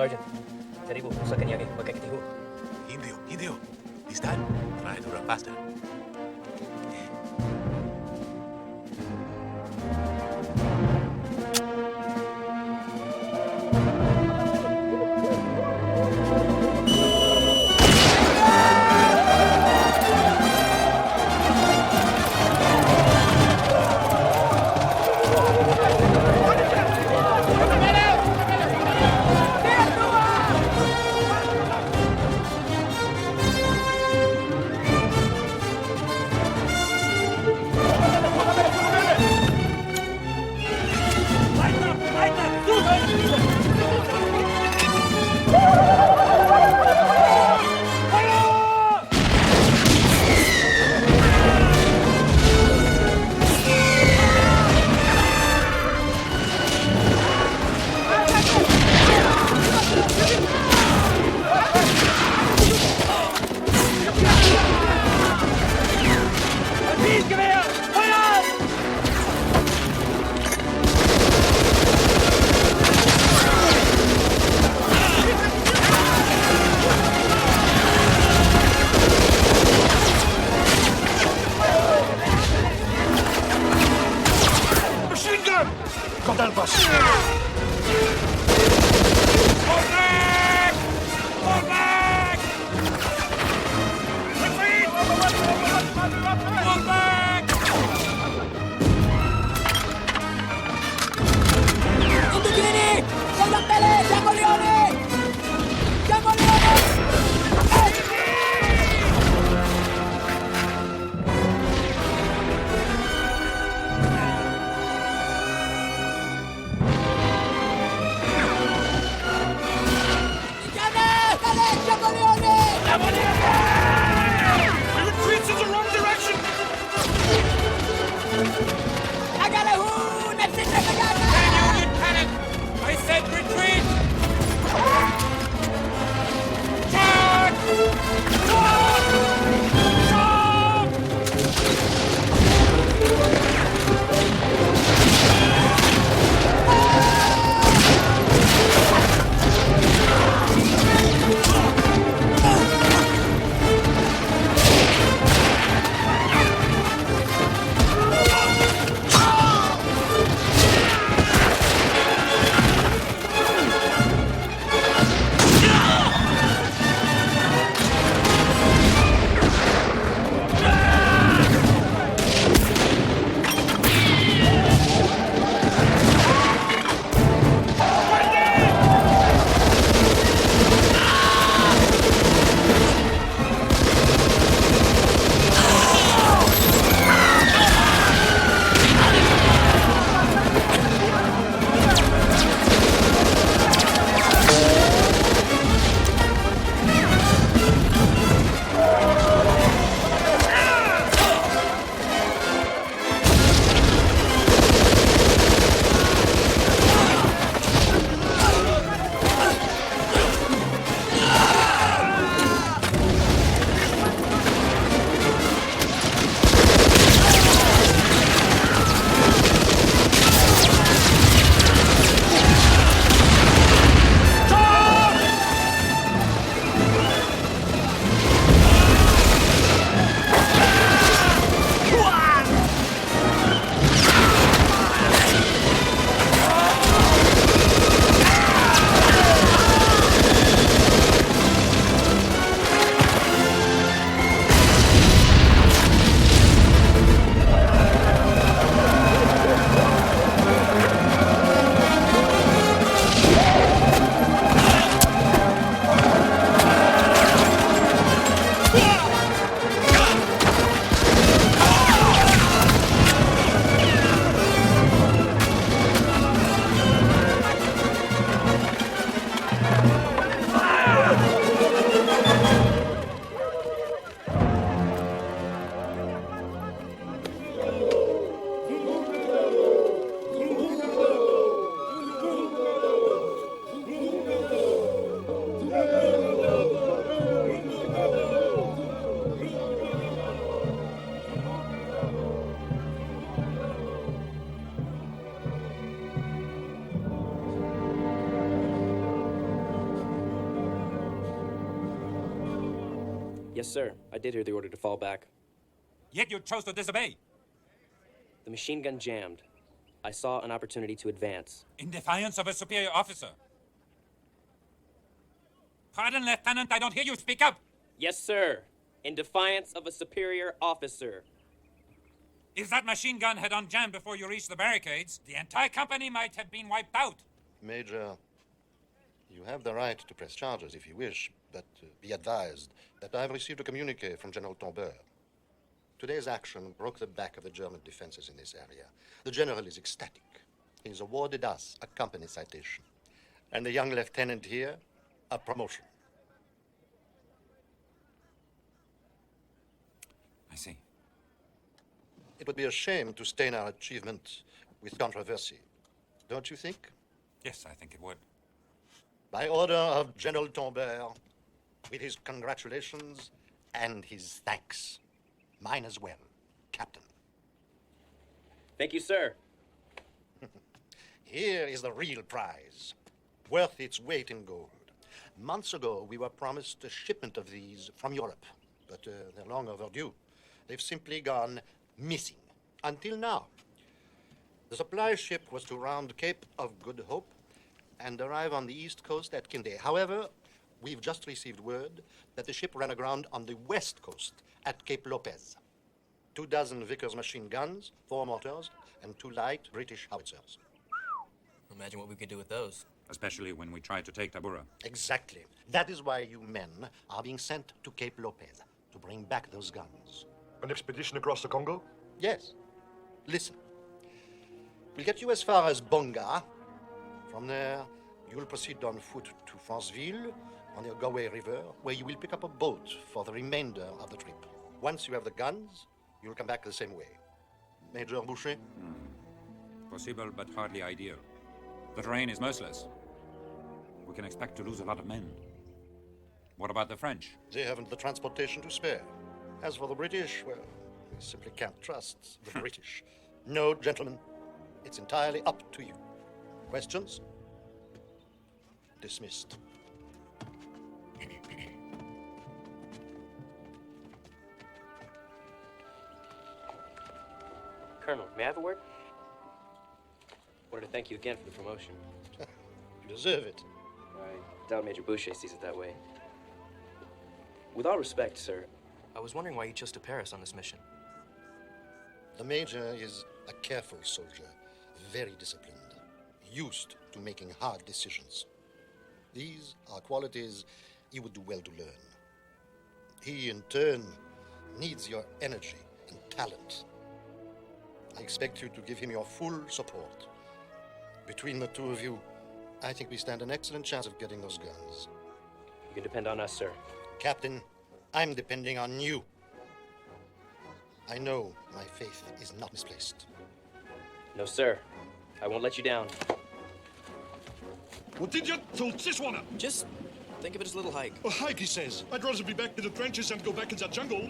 Sergeant, jaribu sa kanya magkakitiho. Hindi. This time, try to run faster. Yes, sir. I did hear the order to fall back. Yet you chose to disobey. The machine gun jammed. I saw an opportunity to advance. In defiance of a superior officer. Pardon, Lieutenant, I don't hear you speak up. Yes, sir. In defiance of a superior officer. If that machine gun had unjammed before you reached the barricades, the entire company might have been wiped out. Major, you have the right to press charges if you wish, but be advised that I have received a communique from General Tombeur. Today's action broke the back of the German defenses in this area. The general is ecstatic. He's awarded us a company citation. And the young lieutenant here, a promotion. I see. It would be a shame to stain our achievement with controversy, don't you think? Yes, I think it would. By order of General Tombeur, with his congratulations and his thanks. Mine as well, Captain. Thank you, sir. Here is the real prize, worth its weight in gold. Months ago, we were promised a shipment of these from Europe, but they're long overdue. They've simply gone missing, until now. The supply ship was to round Cape of Good Hope and arrive on the east coast at Kinde. However, we've just received word that the ship ran aground on the west coast at Cape Lopez. 24 Vickers machine guns, 4 mortars, and 2 light British howitzers. Imagine what we could do with those. Especially when we try to take Tabura. Exactly. That is why you men are being sent to Cape Lopez to bring back those guns. An expedition across the Congo? Yes. Listen. We'll get you as far as Bonga. From there, you'll proceed on foot to Franceville on the Oganga River, where you will pick up a boat for the remainder of the trip. Once you have the guns, you'll come back the same way. Major Boucher? Possible, but hardly ideal. The terrain is merciless. We can expect to lose a lot of men. What about the French? They haven't the transportation to spare. As for the British, well, we simply can't trust the British. No, gentlemen, it's entirely up to you. Questions? Dismissed. Colonel, may I have a word? Wanted to thank you again for the promotion. You deserve it. I doubt Major Boucher sees it that way. With all respect, sir, I was wondering why you chose to Paris on this mission. The Major is a careful soldier, very disciplined, used to making hard decisions. These are qualities he would do well to learn. He, in turn, needs your energy and talent. I expect you to give him your full support. Between the two of you, I think we stand an excellent chance of getting those guns. you can depend on us, sir. Captain, I'm depending on you. I know my faith is not misplaced. No, sir. I won't let you down. What did you told this one? Just think of it as a little hike. A hike, he says. I'd rather be back in the trenches and go back in the jungle.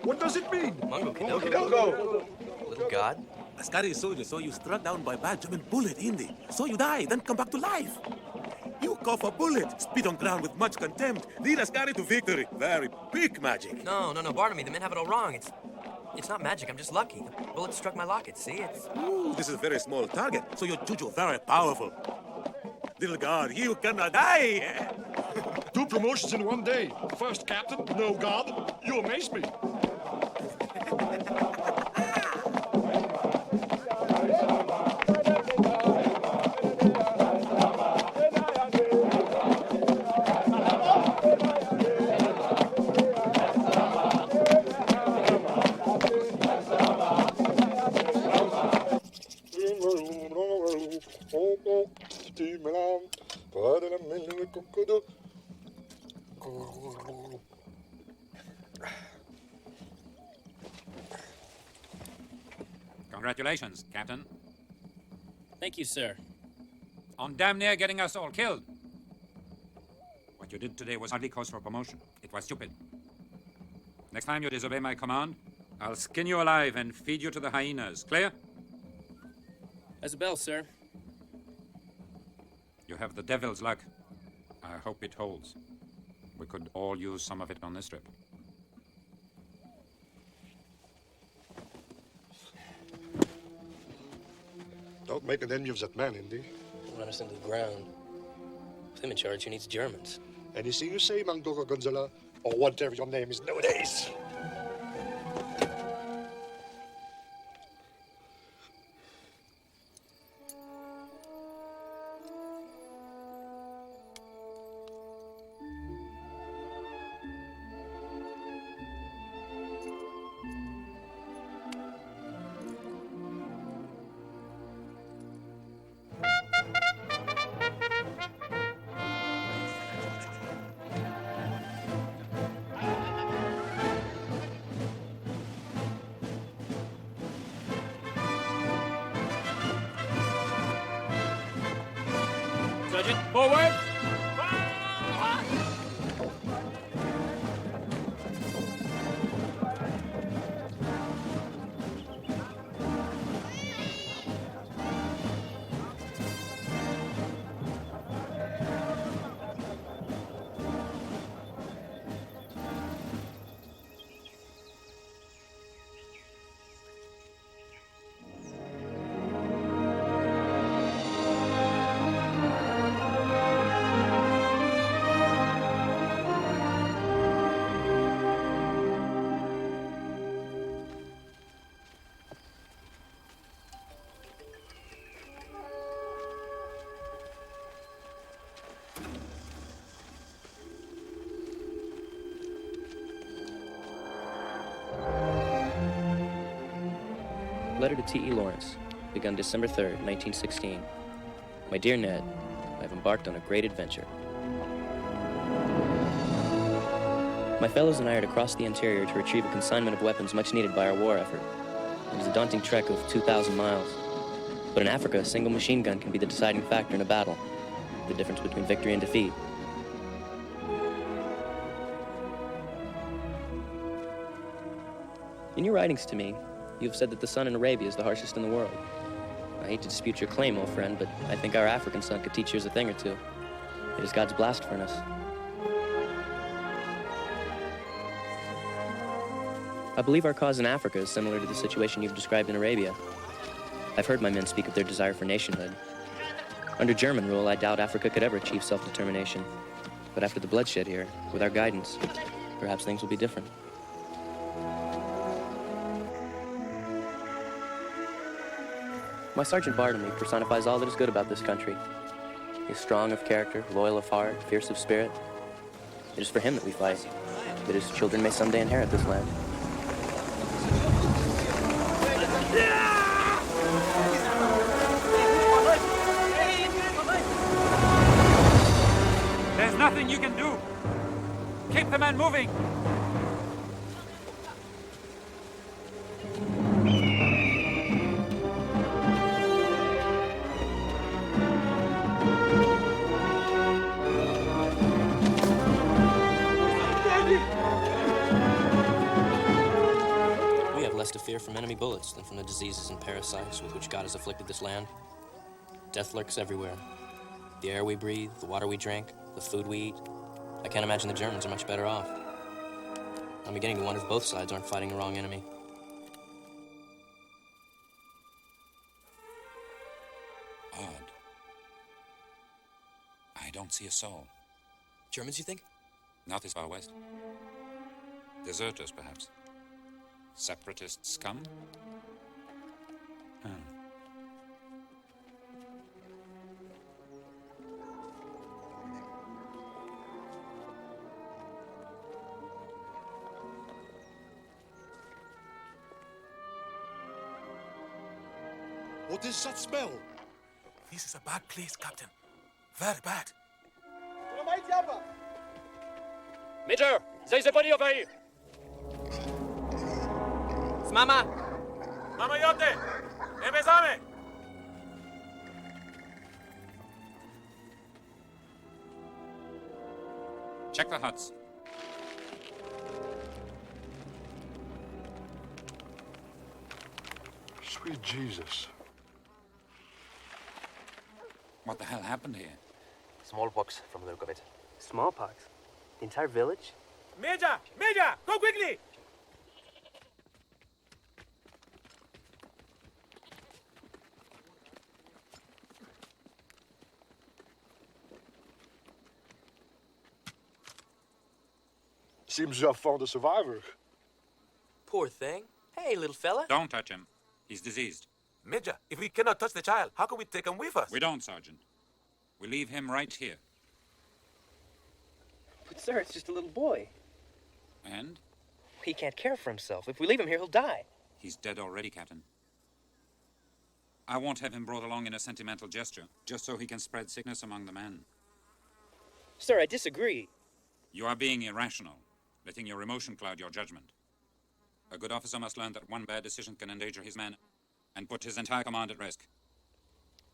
What does it mean? Mungo Kidogo. Little god? Askari soldier saw you struck down by bad German bullet, Indy. So you die, then come back to life. You cough a bullet, spit on ground with much contempt, lead Askari to victory. Very big magic. No, Barnaby, the men have it all wrong. It's not magic, I'm just lucky. The bullet struck my locket, see? Ooh, this is a very small target, so your juju very powerful. Little god, you cannot die. 2 promotions in 1 day. First captain, no god. You amaze me. Congratulations, Captain. Thank you, sir. On damn near getting us all killed. What you did today was hardly cause for promotion. It was stupid. Next time you disobey my command, I'll skin you alive and feed you to the hyenas. Clear? As a bell, sir. You have the devil's luck. I hope it holds. We could all use some of it on this trip. Don't make an enemy of that man, Indy. Run us into the ground. With him in charge, who needs Germans? Anything you say, Mangdoro Gonzala, or whatever your name is nowadays. Sergeant, forward! Letter to T.E. Lawrence, begun December 3rd, 1916. My dear Ned, I have embarked on a great adventure. My fellows and I are to cross the interior to retrieve a consignment of weapons much needed by our war effort. It is a daunting trek of 2,000 miles. But in Africa, a single machine gun can be the deciding factor in a battle, the difference between victory and defeat. In your writings to me, you have said that the sun in Arabia is the harshest in the world. I hate to dispute your claim, old friend, but I think our African sun could teach yours a thing or two. It is God's blast furnace. I believe our cause in Africa is similar to the situation you've described in Arabia. I've heard my men speak of their desire for nationhood. Under German rule, I doubt Africa could ever achieve self-determination. But after the bloodshed here, with our guidance, perhaps things will be different. My Sergeant Bartlemy personifies all that is good about this country. He is strong of character, loyal of heart, fierce of spirit. It is for him that we fight, that his children may someday inherit this land. There's nothing you can do. Keep the men moving. To fear from enemy bullets than from the diseases and parasites with which God has afflicted this land. Death lurks everywhere. The air we breathe, the water we drink, the food we eat. I can't imagine the Germans are much better off. I'm beginning to wonder if both sides aren't fighting the wrong enemy. Odd. I don't see a soul. Germans, you think? Not this far west. Deserters, perhaps. Separatist scum? What is that smell? This is a bad place, Captain. Very bad. Major, there's a body over here. It's Mama! Mama Yote! Emezame! Check the huts. Sweet Jesus. What the hell happened here? Smallpox, from the look of it. Smallpox? The entire village? Major! Major! Go quickly! Seems you have found a survivor. Poor thing. Hey, little fella. Don't touch him. He's diseased. Major, if we cannot touch the child, how can we take him with us? We don't, Sergeant. We leave him right here. But, sir, it's just a little boy. And? He can't care for himself. If we leave him here, he'll die. He's dead already, Captain. I won't have him brought along in a sentimental gesture, just so he can spread sickness among the men. Sir, I disagree. You are being irrational, letting your emotion cloud your judgment. A good officer must learn that one bad decision can endanger his men and put his entire command at risk.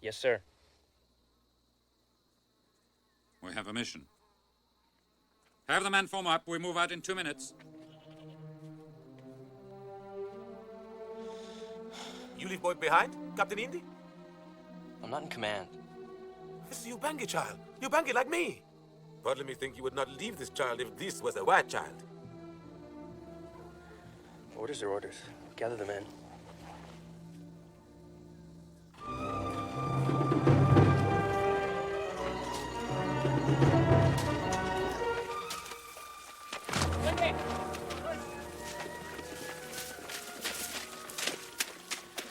Yes, sir. We have a mission. Have the men form up. We move out in 2 minutes. You leave boy behind, Captain Indy? I'm not in command. This is Ubangi child. Ubangi like me. But let me think you would not leave this child if this was a white child. Orders are orders. Gather the men.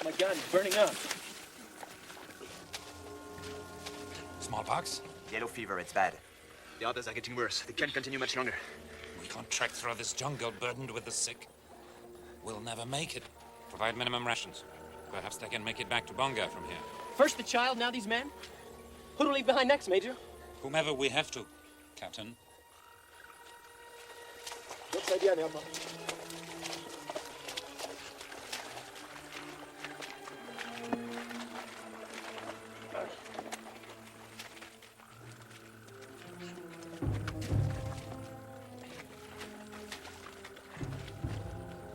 My gun is burning up. Smallpox? Yellow fever, it's bad. The others are getting worse. They can't continue much longer. We can't trek through this jungle burdened with the sick. We'll never make it. Provide minimum rations. Perhaps they can make it back to Bonga from here. First the child, now these men? Who to leave behind next, Major? Whomever we have to, Captain. What's the idea, Nelma?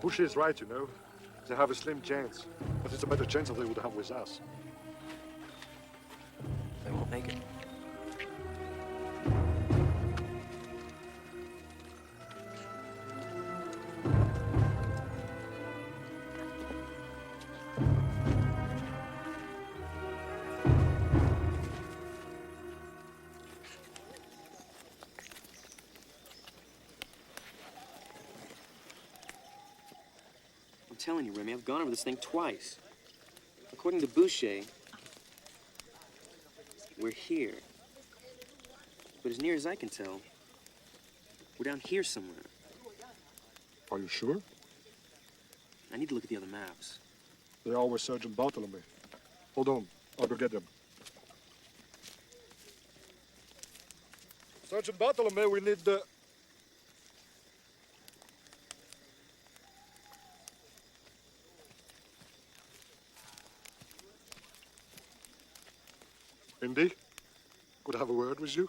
Bush is right, you know. They have a slim chance, but it's a better chance than they would have with us. They won't make it. I'm telling you, Remy, I've gone over this thing twice. According to Boucher, we're here. But as near as I can tell, we're down here somewhere. Are you sure? I need to look at the other maps. They are with Sergeant Bartholomew. Hold on, I'll go get them. Sergeant Bartholomew, we need the... Indy, could I have a word with you?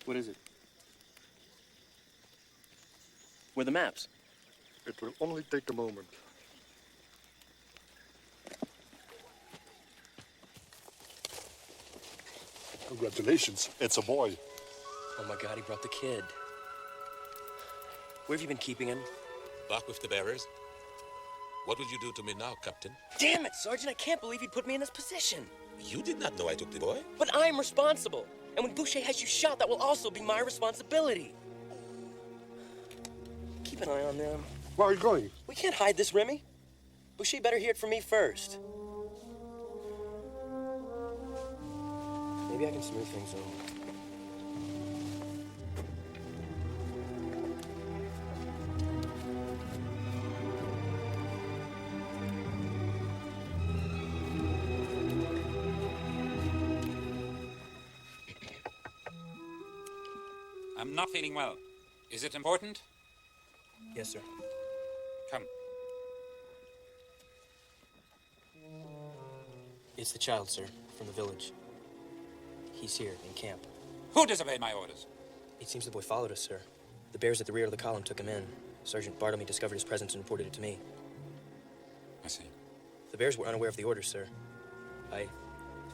What is it? Where are the maps? It will only take a moment. Congratulations, it's a boy. Oh my God, he brought the kid. Where have you been keeping him? Back with the bearers. What will you do to me now, Captain? Damn it, Sergeant, I can't believe you'd put me in this position. You did not know I took the boy. But I'm responsible. And when Boucher has you shot, that will also be my responsibility. Keep an eye on them. Where are you going? We can't hide this, Remy. Boucher better hear it from me first. Maybe I can smooth things over. I'm not feeling well. Is it important? Yes, sir. Come. It's the child, sir, from the village. He's here, in camp. Who disobeyed my orders? It seems the boy followed us, sir. The bears at the rear of the column took him in. Sergeant Bartlemy discovered his presence and reported it to me. I see. The bears were unaware of the orders, sir. I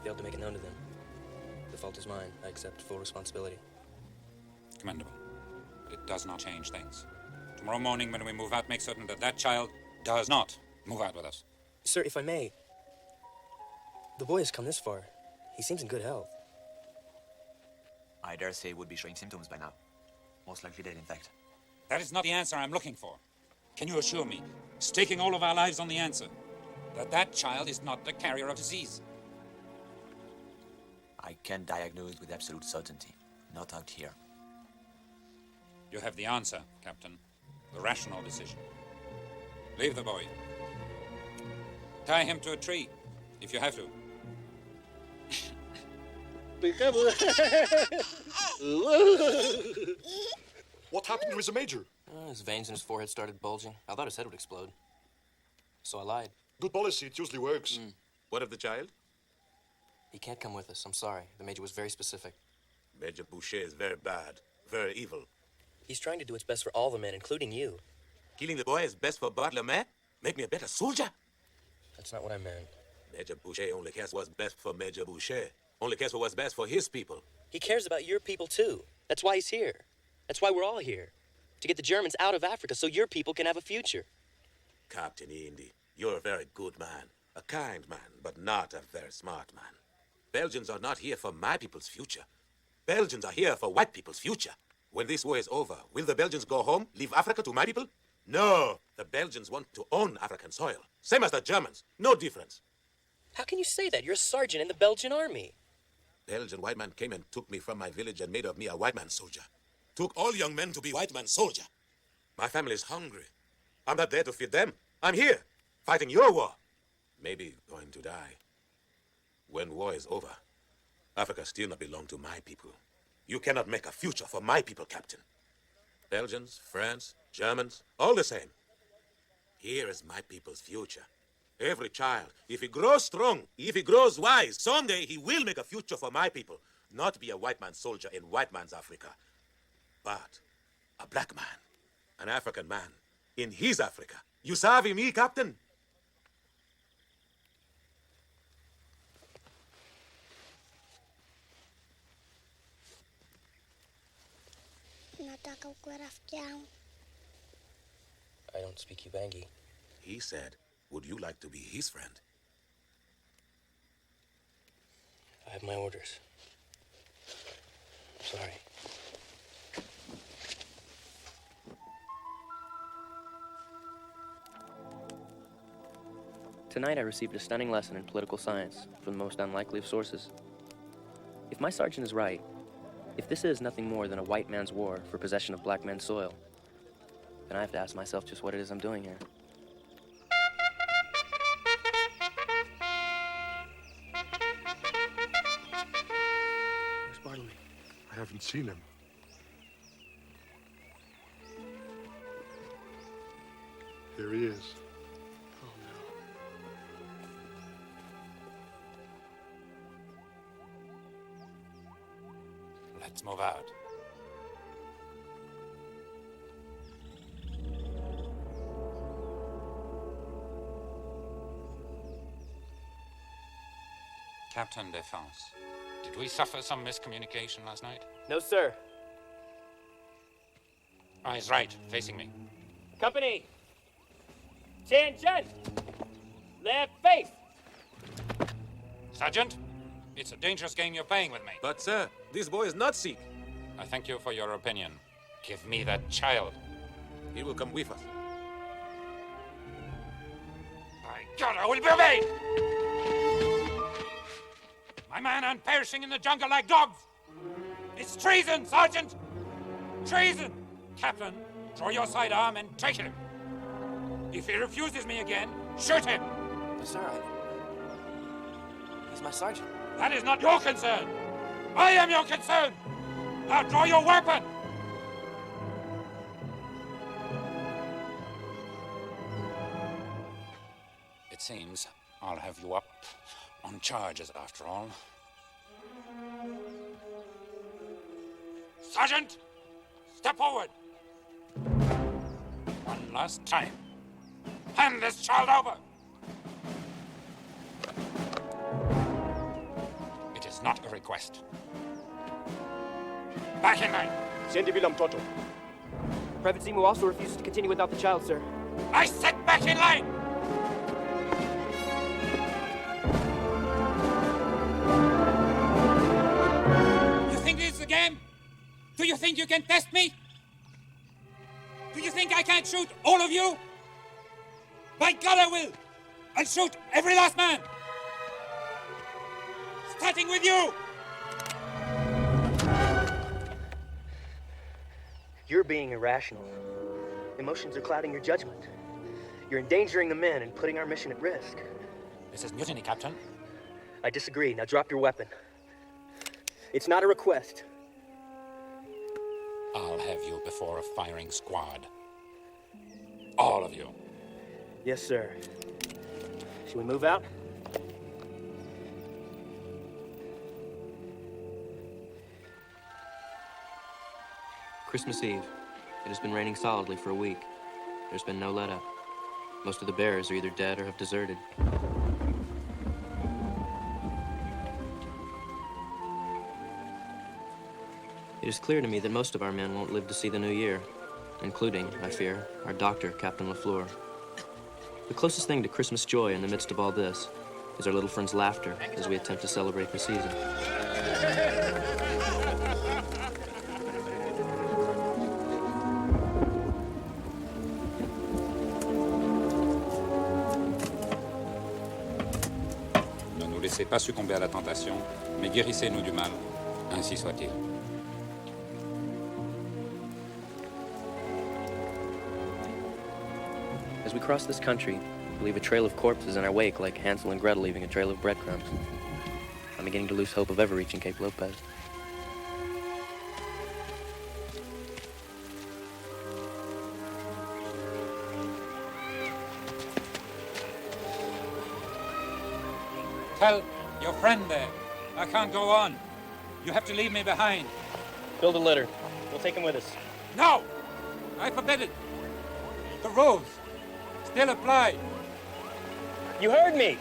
failed to make it known to them. The fault is mine. I accept full responsibility. Commendable. But it does not change things. Tomorrow morning when we move out, make certain that that child does not move out with us. Sir, if I may, the boy has come this far. He seems in good health. I dare say he would be showing symptoms by now. Most likely dead, in fact. That is not the answer I'm looking for. Can you assure me, staking all of our lives on the answer, that that child is not the carrier of disease? I can diagnose with absolute certainty. Not out here. You have the answer, Captain. The rational decision. Leave the boy. Tie him to a tree, if you have to. What happened with the Major? His veins in his forehead started bulging. I thought his head would explode. So I lied. Good policy, it usually works. What of the child? He can't come with us. I'm sorry. The Major was very specific. Major Boucher is very bad, very evil. He's trying to do what's best for all the men, including you. Killing the boy is best for Bartlemay? Make me a better soldier? That's not what I meant. Major Boucher only cares what's best for Major Boucher. Only cares for what's best for his people. He cares about your people, too. That's why he's here. That's why we're all here. To get the Germans out of Africa so your people can have a future. Captain Indy, you're a very good man. A kind man, but not a very smart man. Belgians are not here for my people's future. Belgians are here for white people's future. When this war is over, will the Belgians go home, leave Africa to my people? No, the Belgians want to own African soil. Same as the Germans, no difference. How can you say that? You're a sergeant in the Belgian army. Belgian white man came and took me from my village and made of me a white man soldier. Took all young men to be white man soldier. My family is hungry. I'm not there to feed them. I'm here, fighting your war. Maybe going to die. When war is over, Africa still not belong to my people. You cannot make a future for my people, Captain. Belgians, France, Germans, all the same. Here is my people's future. Every child, if he grows strong, if he grows wise, someday he will make a future for my people. Not be a white man's soldier in white man's Africa, but a black man, an African man, in his Africa. You savvy me, Captain? I don't speak Ubangi. He said, would you like to be his friend? I have my orders. I'm sorry. Tonight I received a stunning lesson in political science from the most unlikely of sources. If my sergeant is right, if this is nothing more than a white man's war for possession of black men's soil, then I have to ask myself just what it is I'm doing here. Where's Bartlemy? I haven't seen him. Here he is. Oh, no. Let's move out. Captain Defense, did we suffer some miscommunication last night? No, sir. Eyes right, facing me. Company! Attention! Left face! Sergeant, it's a dangerous game you're playing with me. But, sir, this boy is not sick. I thank you for your opinion. Give me that child. He will come with us. By God, I will be obeyed! My man aren't perishing in the jungle like dogs! It's treason, Sergeant! Treason! Captain, draw your sidearm and take him. If he refuses me again, shoot him! But, sir, he's my sergeant. That is not your concern! I am your concern! Now draw your weapon! It seems I'll have you up on charges after all. Sergeant! Step forward! One last time. Hand this child over! It is not a request. Back in line. Scendi Vilam Toto. Private Zimu also refuses to continue without the child, sir. I said back in line! You think this is a game? Do you think you can test me? Do you think I can't shoot all of you? By God, I will! I'll shoot every last man! Starting with you! You're being irrational. Emotions are clouding your judgment. You're endangering the men and putting our mission at risk. This is mutiny, Captain. I disagree. Now drop your weapon. It's not a request. I'll have you before a firing squad. All of you. Yes, sir. Should we move out? Christmas Eve. It has been raining solidly for a week. There's been no let-up. Most of the bearers are either dead or have deserted. It is clear to me that most of our men won't live to see the new year, including, I fear, our doctor, Captain Lafleur. The closest thing to Christmas joy in the midst of all this is our little friend's laughter as we attempt to celebrate the season. Ne nous laissez pas succomber à la tentation, mais guérissez-nous du mal. Ainsi soit-il. As we cross this country, we leave a trail of corpses in our wake like Hansel and Gretel leaving a trail of breadcrumbs. I'm beginning to lose hope of ever reaching Cape Lopez. Tell your friend there, I can't go on. You have to leave me behind. Build a litter. We'll take him with us. No! I forbid it. The rules still apply. You heard me!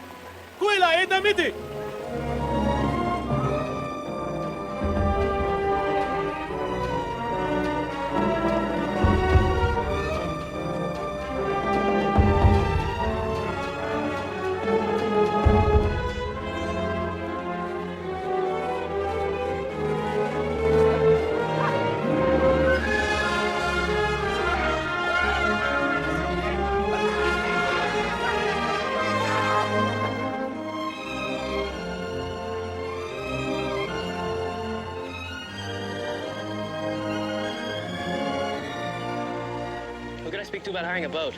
Who can I speak to about hiring a boat?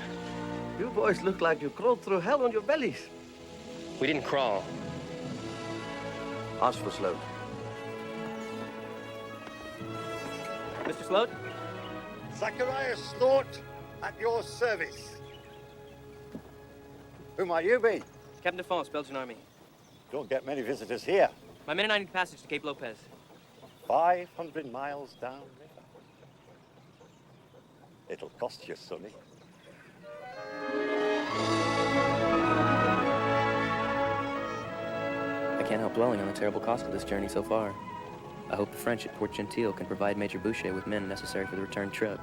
You boys look like you crawled through hell on your bellies. We didn't crawl. Ask for Sloat. Mr. Sloat? Zacharias Sloat, at your service. Who might you be? Captain Defonse, Belgian Army. Don't get many visitors here. My men and I need passage to Cape Lopez. 500 miles downriver. It'll cost you, Sonny. I can't help dwelling on the terrible cost of this journey so far. I hope the French at Port Gentil can provide Major Boucher with men necessary for the return trip.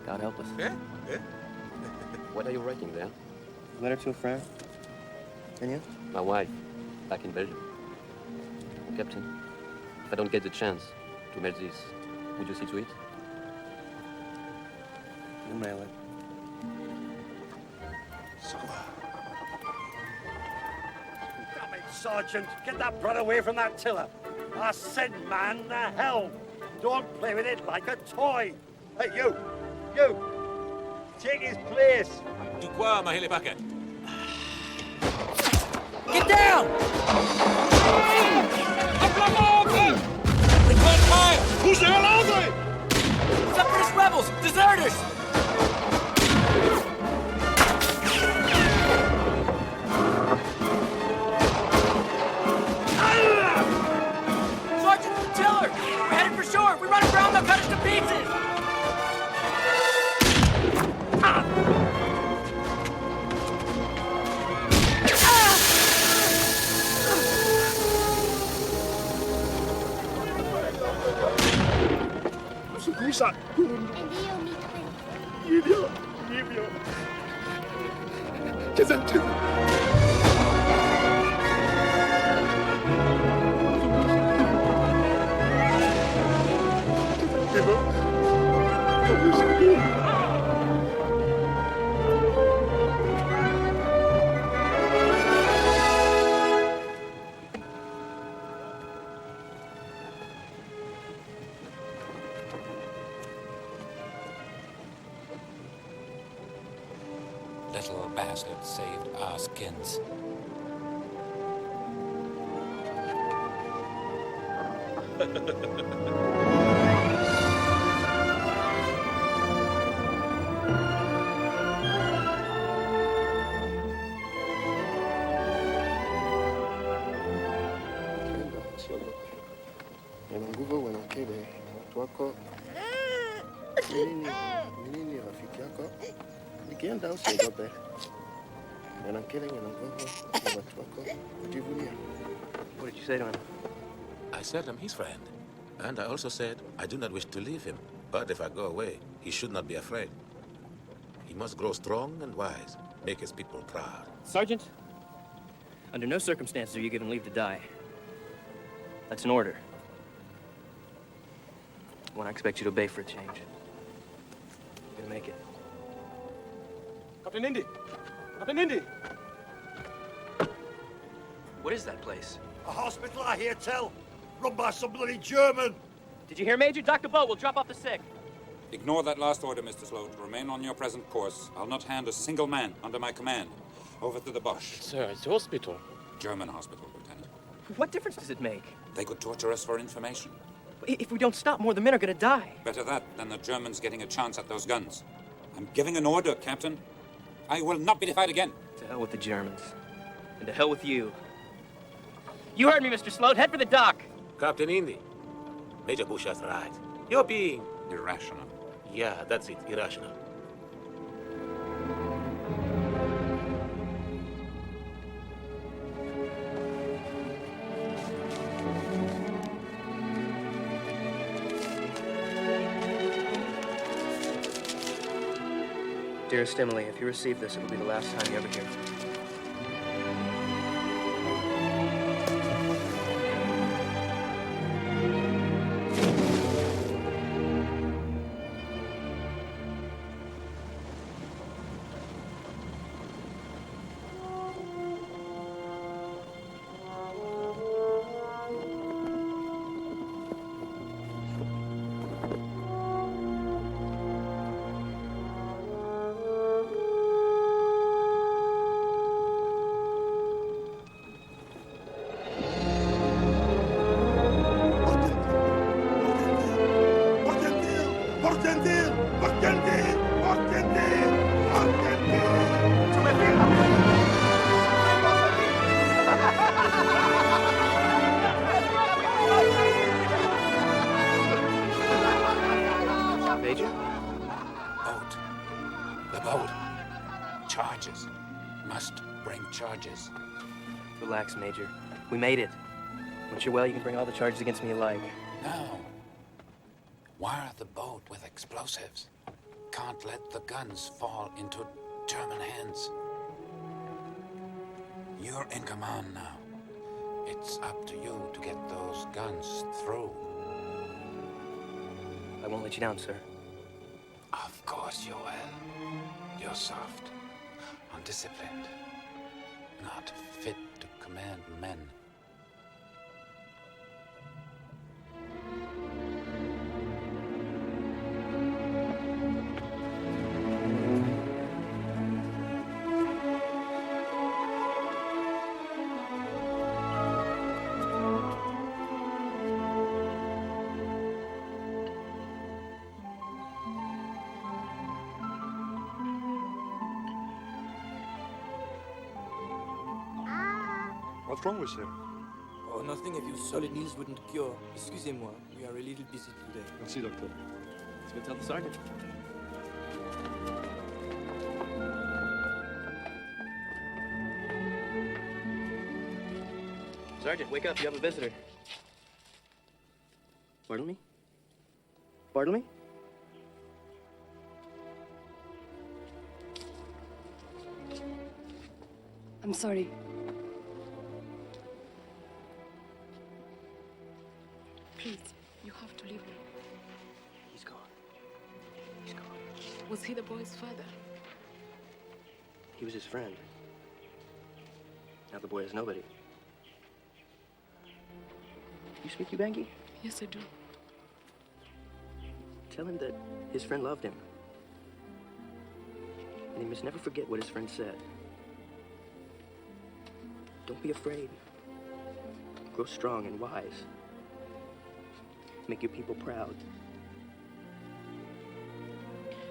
God help us. What are you writing there? Letter to a friend. And you? My wife, back in Belgium. Captain, if I don't get the chance to mail this, would you see to it? You mail it. Damn it, Sergeant. Get that brat away from that tiller. I said, man, the helm. Don't play with it like a toy. Hey, you. Take his place. Tu quoi, Mahele Bucket? Get down! Return fire! Who's the hell are they? Separatist rebels! Deserters! Sergeant, Tiller! We're headed for shore! If we run aground, they'll cut us to pieces! Saturno. Dio mi credete. Livio. Gesù. Little bastard saved our skins. Yana nguvu wanakebe watu wako. Nini rafiki yako? Nikienda usiogope. Wanakebe yana nguvu watu wako. Kujivunia. What did you say to him? I said I'm his friend. And I also said I do not wish to leave him. But if I go away, he should not be afraid. He must grow strong and wise, make his people proud. Sergeant, under no circumstances are you given leave to die. That's an order. One I expect you to obey for a change. You're gonna make it. Captain Indy! Captain Indy! What is that place? A hospital, I hear tell. Run by some bloody German. Did you hear, Major? Dr. Boat will drop off the sick. Ignore that last order, Mr. Sloat. Remain on your present course. I'll not hand a single man under my command. Over to the Bosch. Sir, it's a hospital. German hospital, Lieutenant. What difference does it make? They could torture us for information. If we don't stop, more of the men are gonna die. Better that than the Germans getting a chance at those guns. I'm giving an order, Captain. I will not be defied again. To hell with the Germans. And to hell with you. You heard me, Mr. Sloat. Head for the dock. Captain Indy, Major Bush is right. You're being... Irrational. Yeah, that's it, irrational. Dearest Emily, if you receive this, it'll be the last time you ever hear from me. Major? Boat. The boat. Charges. Must bring charges. Relax, Major. We made it. Once you're well, you can bring all the charges against me you like. No. Wire the boat with explosives. Can't let the guns fall into German hands. You're in command now. It's up to you to get those guns through. I won't let you down, sir. Of course you will. You're soft, undisciplined, not fit to command men. What's wrong with him? Oh, nothing if you solid needles wouldn't cure. Excusez-moi, we are a little busy today. Merci, doctor. Let's go tell the sergeant. Sergeant, wake up. You have a visitor. Bartlemy? Bartlemy? I'm sorry. Please, you have to leave me. He's gone. He's gone. Was he the boy's father? He was his friend. Now the boy has nobody. You speak Ugangi? Yes, I do. Tell him that his friend loved him. And he must never forget what his friend said. Don't be afraid. Grow strong and wise. Make your people proud.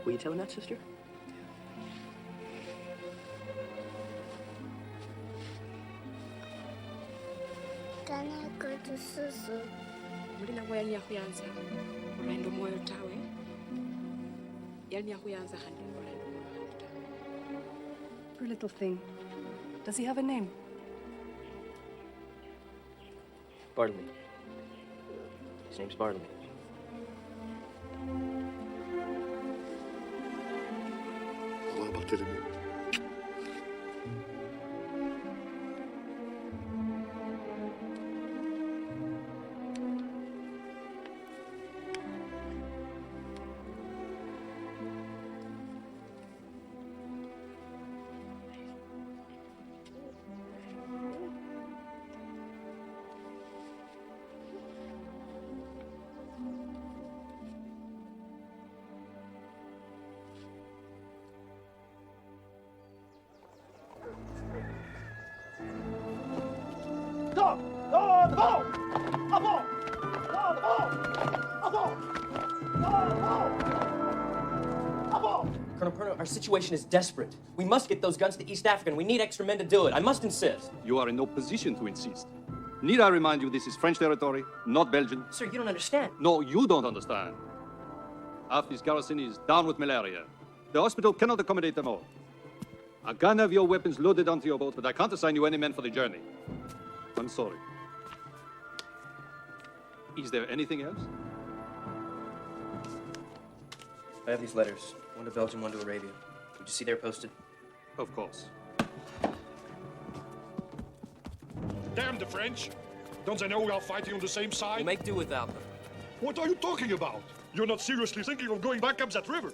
Will you tell him that, sister? Can I go to Susu? Mulina mo yali yakuyanza. Orlando moyo tawe. Yali yakuyanza khandi Orlando moyo tawe. Poor little thing. Does he have a name? Bartleby. His name's Bartleby. Allah Barthélemy. Colonel Perno, our situation is desperate. We must get those guns to East Africa, and we need extra men to do it. I must insist. You are in no position to insist. Need I remind you this is French territory, not Belgian? Sir, you don't understand. No, you don't understand. Half this garrison is down with malaria. The hospital cannot accommodate them all. I can have your weapons loaded onto your boat, but I can't assign you any men for the journey. I'm sorry. Is there anything else? I have these letters. One to Belgium, one to Arabia. Would you see they're posted? Of course. Damn the French! Don't they know we are fighting on the same side? We'll make do without them. What are you talking about? You're not seriously thinking of going back up that river?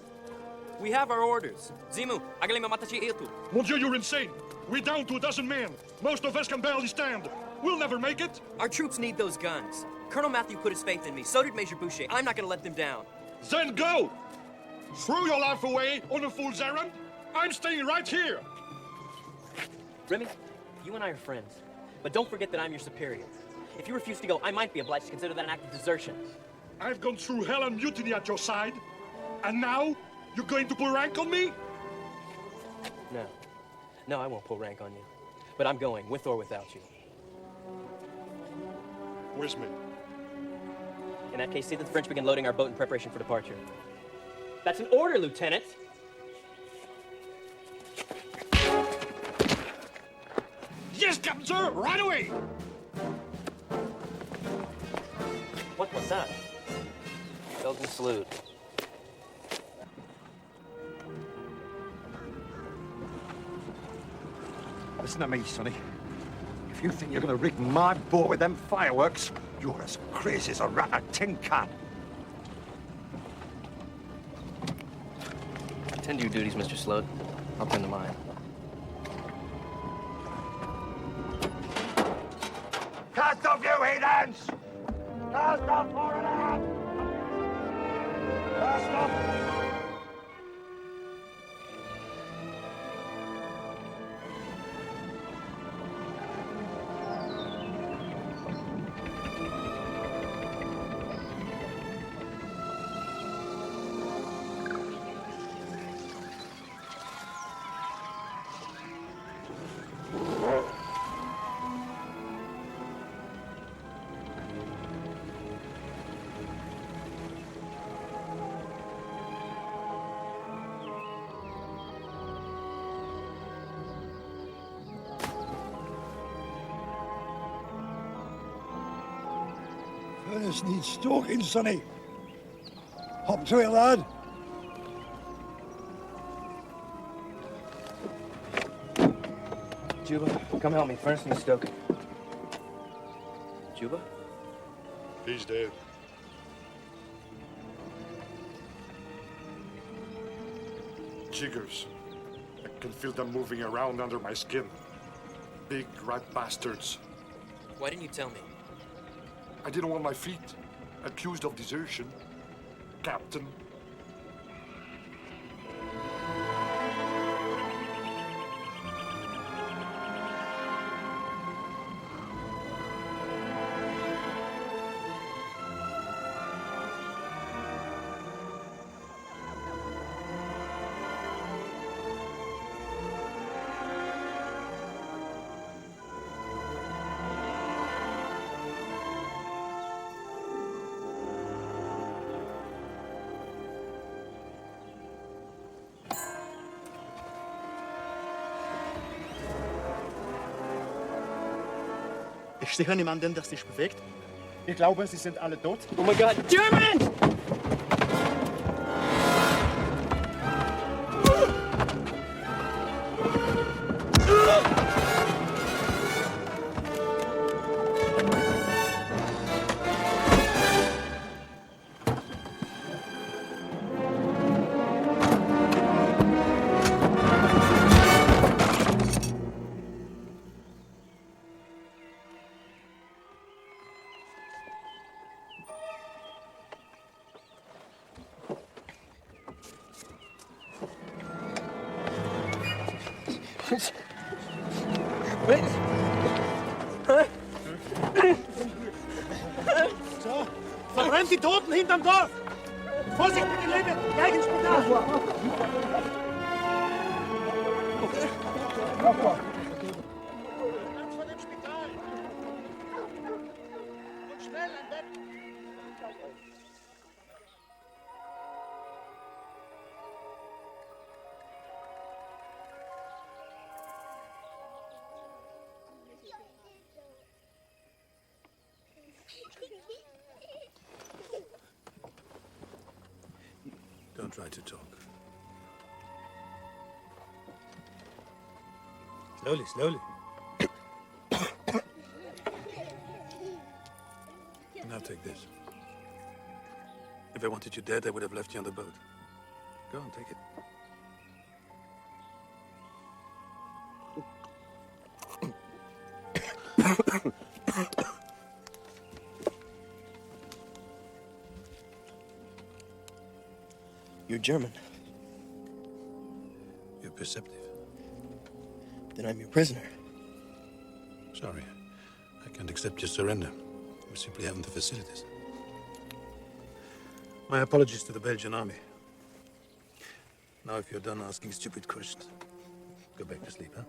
We have our orders. Zimu, agaling mamatachi itu. Mon Dieu, you're insane! We're down to a dozen men. Most of us can barely stand. We'll never make it. Our troops need those guns. Colonel Matthew put his faith in me. So did Major Boucher. I'm not gonna let them down. Then go! Throw your life away on a fool's errand? I'm staying right here! Remy, you and I are friends. But don't forget that I'm your superior. If you refuse to go, I might be obliged to consider that an act of desertion. I've gone through hell and mutiny at your side. And now, you're going to pull rank on me? No. No, I won't pull rank on you. But I'm going, with or without you. Where's me? In that case, see that the French begin loading our boat in preparation for departure. That's an order, Lieutenant! Yes, Captain, sir! Right away! What was that? Belgian salute. Listen to me, Sonny. If you think you're gonna rig my boat with them fireworks, you're as crazy as a rat in a tin can. Attend to your duties, Mr. Sloat. I'll tend to mine. Cast off, you heathens! Cast off, foreigner! Cast off! Furnace needs stoking, Sonny. Hop to it, lad. Juba, come help me. Furnace and stoke it. Juba? He's dead. Jiggers. I can feel them moving around under my skin. Big rat bastards. Why didn't you tell me? I didn't want my feet accused of desertion, Captain. Ich sehe niemanden, der sich bewegt. Ich glaube, sie sind alle tot. Oh my God, German! So, verbrennt die Toten hinterm Dorf! Vorsicht mit den Leben! Gleich ins Spital! Platz vor dem Spital! Und schnell ein Bett! Don't try to talk. Slowly, slowly. Now take this. If I wanted you dead, I would have left you on the boat. Go on, take it. You're German. You're perceptive. Then I'm your prisoner. Sorry. I can't accept your surrender. We simply haven't the facilities. My apologies to the Belgian army. Now, if you're done asking stupid questions, go back to sleep, huh?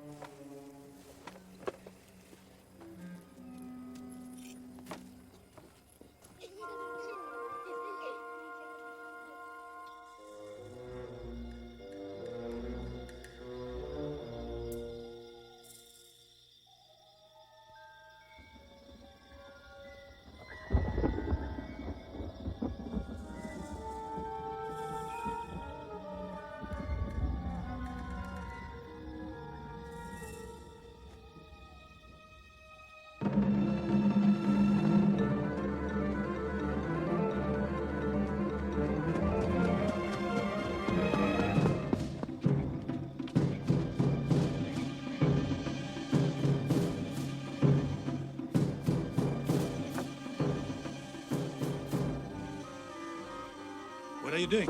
What are you doing?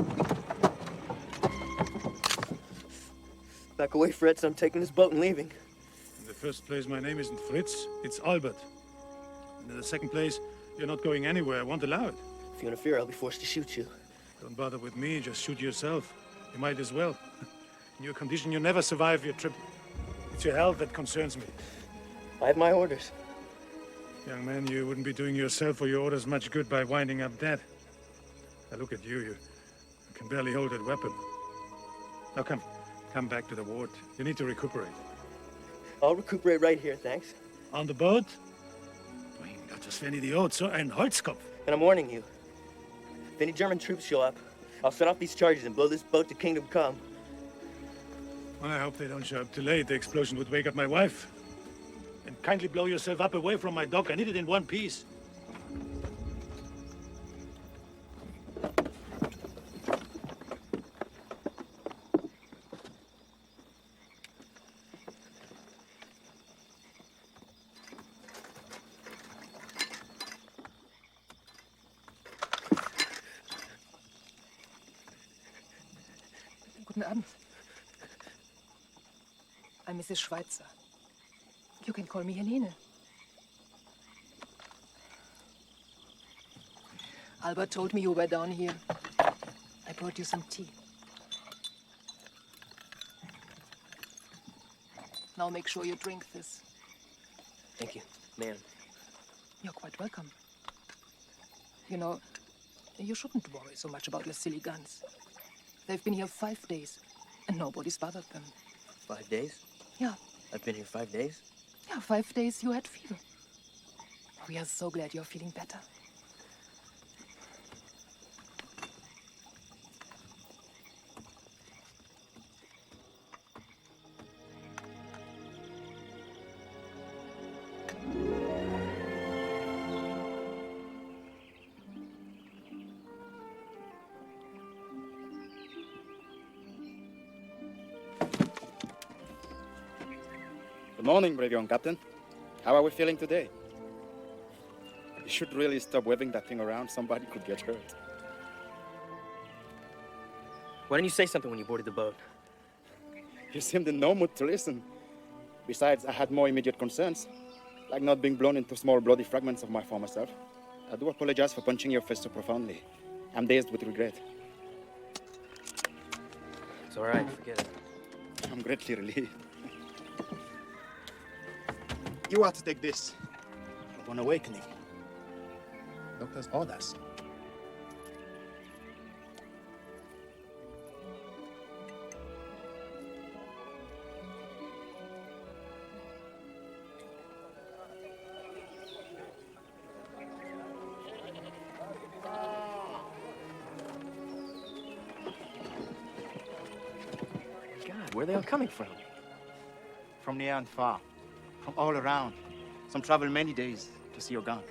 Back away, Fritz. I'm taking this boat and leaving. In the first place, my name isn't Fritz, it's Albert. And in the second place, you're not going anywhere. I won't allow it. If you interfere, I'll be forced to shoot you. Don't bother with me, just shoot yourself. You might as well. In your condition, you never survive your trip. It's your health that concerns me. I have my orders. Young man, you wouldn't be doing yourself or your orders much good by winding up dead. Now look at you, you can barely hold that weapon. Now come back to the ward. You need to recuperate. I'll recuperate right here, thanks. On the boat? Das ist ein Idiot, so ein Holzkopf. And I'm warning you. If any German troops show up, I'll set off these charges and blow this boat to Kingdom Come. Well, I hope they don't show up too late. The explosion would wake up my wife. And kindly blow yourself up away from my dock. I need it in one piece. Guten Abend. I'm Mrs. Schweitzer. You can call me Helene. Albert told me you were down here. I brought you some tea. Now make sure you drink this. Thank you, ma'am. You're quite welcome. You know, you shouldn't worry so much about your silly guns. They've been here 5 days, and nobody's bothered them. 5 days? Yeah. I've been here 5 days? Yeah, 5 days you had fever. We are so glad you're feeling better. Good morning, brave young captain. How are we feeling today? You should really stop waving that thing around. Somebody could get hurt. Why didn't you say something when you boarded the boat? You seemed in no mood to listen. Besides, I had more immediate concerns, like not being blown into small bloody fragments of my former self. I do apologize for punching your face so profoundly. I'm dazed with regret. It's all right, forget it. I'm greatly relieved. You are to take this upon awakening. Doctor's orders. God, where are they all coming from? From near and far. From all around. Some travel many days to see Oganga.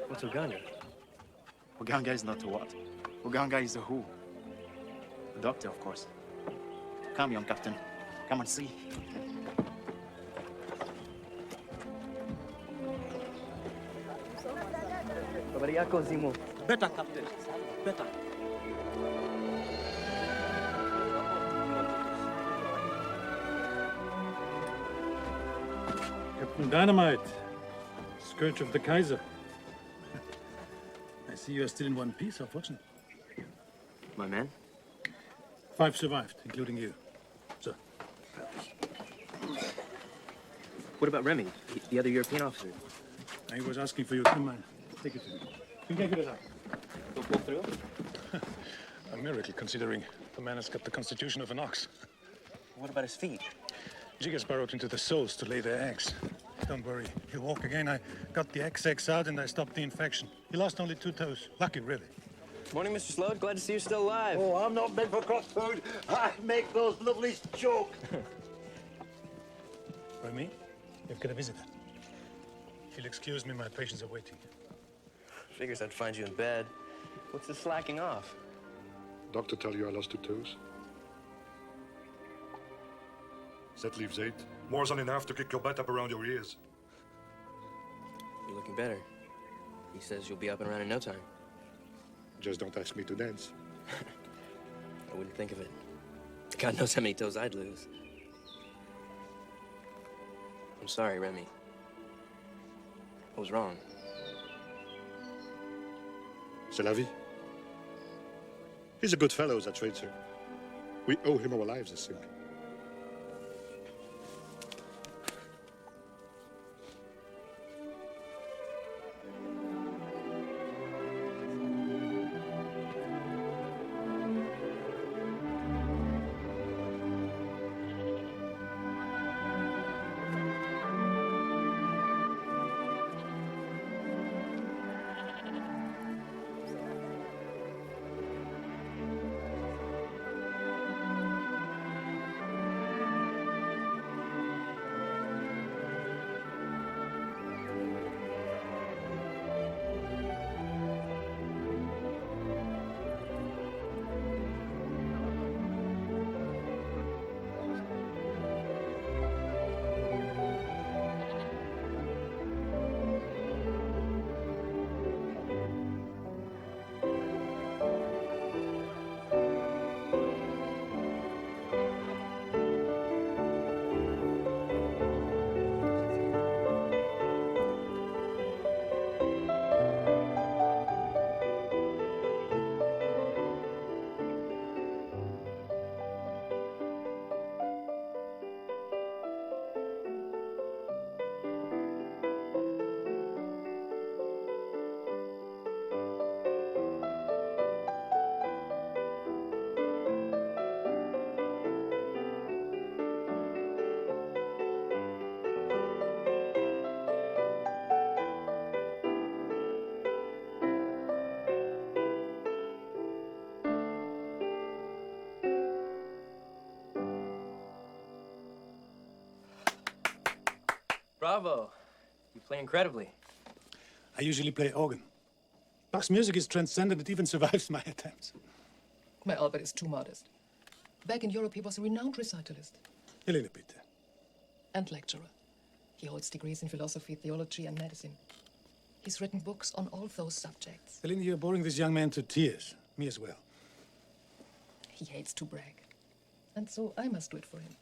What's Oganga? Oganga is not a what. Oganga is a who. The doctor, of course. Come, young captain. Come and see. Better, Captain. Better. Captain Dynamite, scourge of the Kaiser. I see you are still in one piece, unfortunately. My man? 5 survived, including you. So. What about Remy, the other European officer? I was asking for you. Come on, take it to me. Don't pull through? A miracle, considering the man has got the constitution of an ox. What about his feet? Jiggers burrowed into the soles to lay their eggs. Don't worry, he'll walk again. I got the eggs out and I stopped the infection. He lost only 2 toes. Lucky, really. Morning, Mr. Slode. Glad to see you're still alive. Oh, I'm not made for cross food. I make those lovelies choke. Remy, you've got a visitor. If you'll excuse me, my patients are waiting. Figures I'd find you in bed. What's the slacking off? Doctor tell you I lost 2 toes? That leaves 8. More than enough to kick your butt up around your ears. You're looking better. He says you'll be up and around in no time. Just don't ask me to dance. I wouldn't think of it. God knows how many toes I'd lose. I'm sorry, Remy. I was wrong. C'est la vie. He's a good fellow, that traitor. We owe him our lives, I think. Bravo. You play incredibly. I usually play organ. Bach's music is transcendent. It even survives my attempts. My Albert is too modest. Back in Europe, he was a renowned recitalist. Helene, bitte. And lecturer. He holds degrees in philosophy, theology, and medicine. He's written books on all those subjects. Helene, you're boring this young man to tears. Me as well. He hates to brag. And so I must do it for him.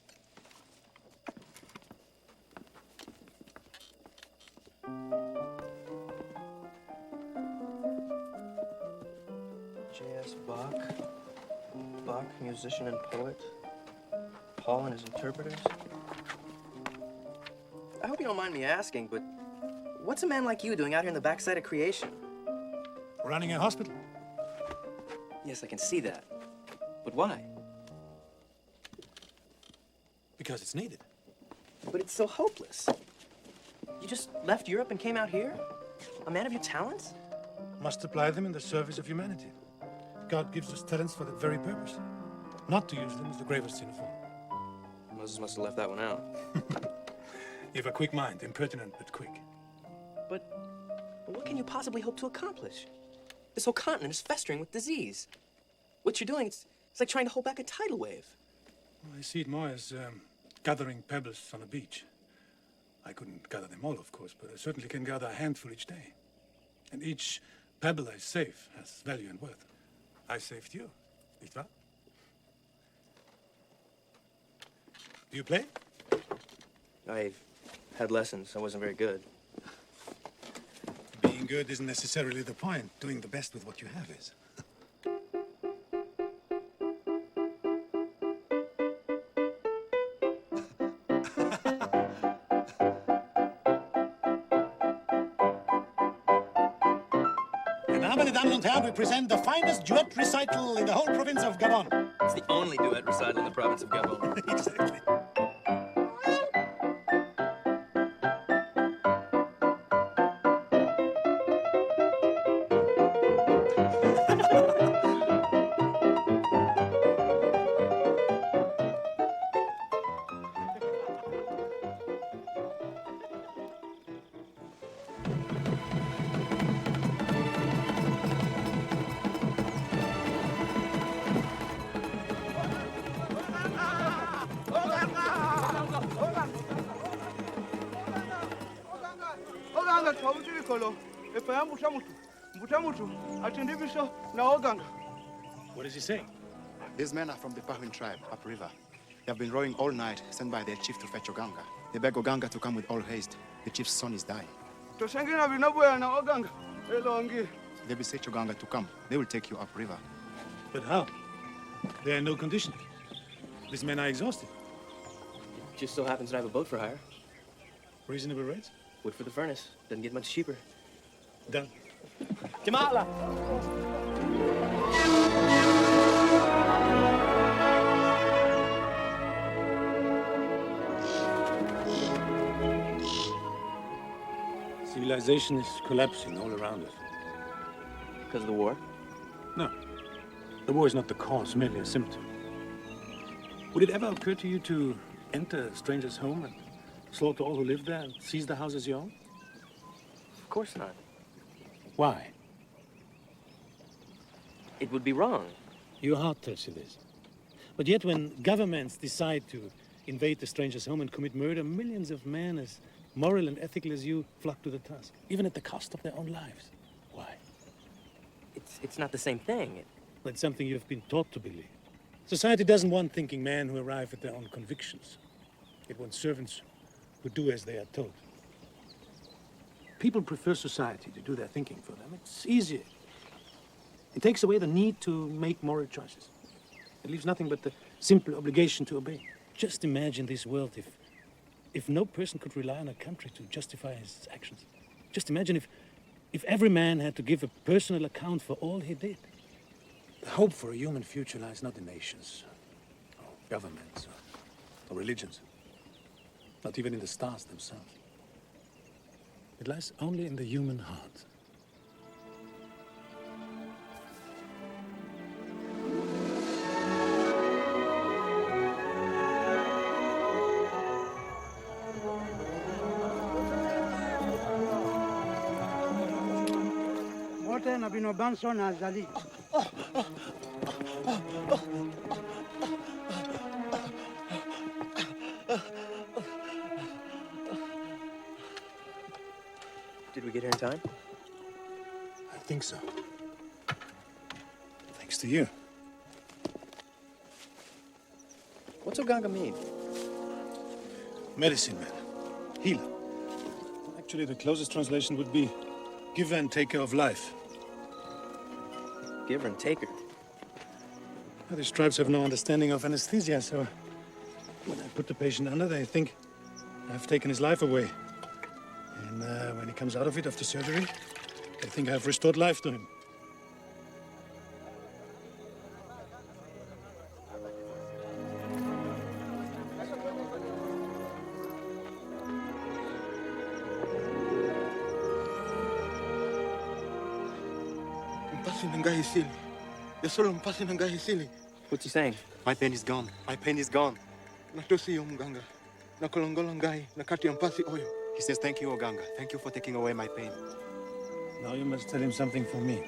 J.S. Bach. Bach, musician and poet. Paul and his interpreters. I hope you don't mind me asking, but what's a man like you doing out here in the backside of creation? Running a hospital. Yes, I can see that. But why? Because it's needed. But it's so hopeless. You just left Europe and came out here? A man of your talents? Must apply them in the service of humanity. God gives us talents for that very purpose. Not to use them is the gravest sin of all. Moses must have left that one out. You have a quick mind, impertinent but quick. But what can you possibly hope to accomplish? This whole continent is festering with disease. What you're doing, it's like trying to hold back a tidal wave. Well, I see it more as gathering pebbles on a beach. I couldn't gather them all, of course, but I certainly can gather a handful each day. And each pebble I save has value and worth. I saved you, nicht wahr? Do you play? I had lessons. I wasn't very good. Being good isn't necessarily the point. Doing the best with what you have is. Meine Damen und Herren, we present the finest duet recital in the whole province of Gabon. It's the only duet recital in the province of Gabon. Exactly. Oganga chawuchiri kolo. Epa mbuchamutu. Atindivisho na Oganga. What does he say? These men are from the Pahuin tribe, upriver. They have been rowing all night, sent by their chief to fetch Oganga. They beg Oganga to come with all haste. The chief's son is dying. Toshangina vinabuya na Oganga. Elongi. They beseech Oganga to come. They will take you upriver. But how? They are in no condition. These men are exhausted. Just so happens that I have a boat for hire. Reasonable rates? Wood for the furnace. Doesn't get much cheaper. Done. Jamala! Civilization is collapsing all around us. Because of the war? No. The war is not the cause, merely a symptom. Would it ever occur to you to enter a stranger's home and slaughter all who live there and seize the house as your own? Of course not. Why? It would be wrong. Your heart tells you this. But yet when governments decide to invade the stranger's home and commit murder, millions of men as moral and ethical as you flock to the task, even at the cost of their own lives. Why? It's not the same thing. It's something you've been taught to believe. Society doesn't want thinking men who arrive at their own convictions. It wants servants who do as they are told. People prefer society to do their thinking for them. It's easier. It takes away the need to make moral choices. It leaves nothing but the simple obligation to obey. Just imagine this world if no person could rely on a country to justify his actions. Just imagine if every man had to give a personal account for all he did. The hope for a human future lies not in nations, or governments, or religions. Not even in the stars themselves. It lies only in the human heart. te na bino banso na azali. Did we get here in time? I think so. Thanks to you. What's Oganga mean? Medicine man. Healer. Actually, the closest translation would be giver and taker of life. Giver and taker? Well, these tribes have no understanding of anesthesia, so when I put the patient under, they think I've taken his life away. And when he comes out of it after surgery, they think I've restored life to him. What's he saying? My pain is gone. My pain is gone. Natusi Oganga. Nakolongola ngai nakati mpasi oyo. He says, thank you, Oganga. Thank you for taking away my pain. Now you must tell him something for me.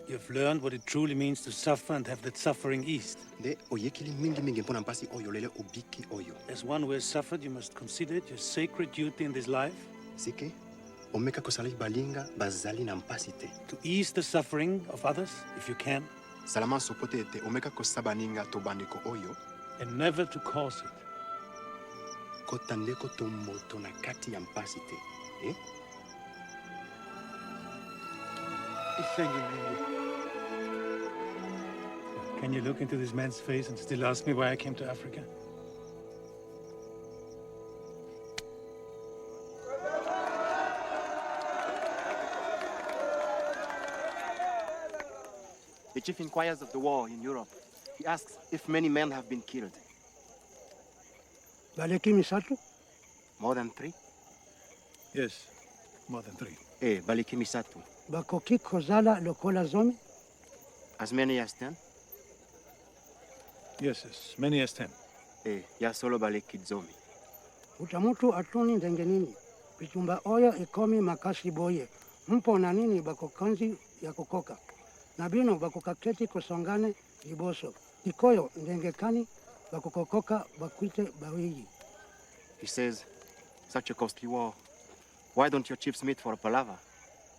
You've learned what it truly means to suffer and have that suffering eased. As one who has suffered, you must consider it your sacred duty in this life to ease the suffering of others, if you can, and never to cause it. Can you look into this man's face and still ask me why I came to Africa? The chief inquires of the war in Europe. He asks if many men have been killed. Baleki misatu? More than 3? Yes, more than 3. Baleki misatu. Bakoki kozala lokola zomi? As many as 10? Yes, as many as 10. Ya solo baleki zomi. Utamutu atuni ndenge nini? Pitumba oyo ikomi makasi boye. Mpo na nini bakokanzi ya kukoka? Nabino bakokaketi kusongane liboso. Ikoyo ndengekani bakokokoka bakwite bawiji. He says, such a costly war. Why don't your chiefs meet for a palaver?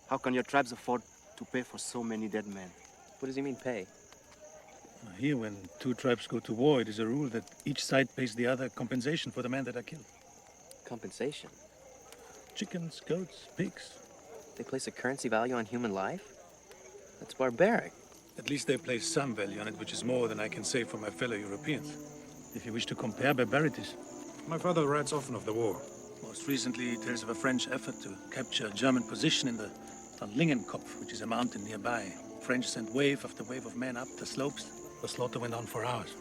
How can your tribes afford to pay for so many dead men? What does he mean, pay? Here, when 2 tribes go to war, it is a rule that each side pays the other compensation for the men that are killed. Compensation? Chickens, goats, pigs. They place a currency value on human life? That's barbaric. At least they place some value on it, which is more than I can say for my fellow Europeans. If you wish to compare barbarities. My father writes often of the war. Most recently, he tells of a French effort to capture a German position in the Lingenkopf, which is a mountain nearby. French sent wave after wave of men up the slopes. The slaughter went on for hours.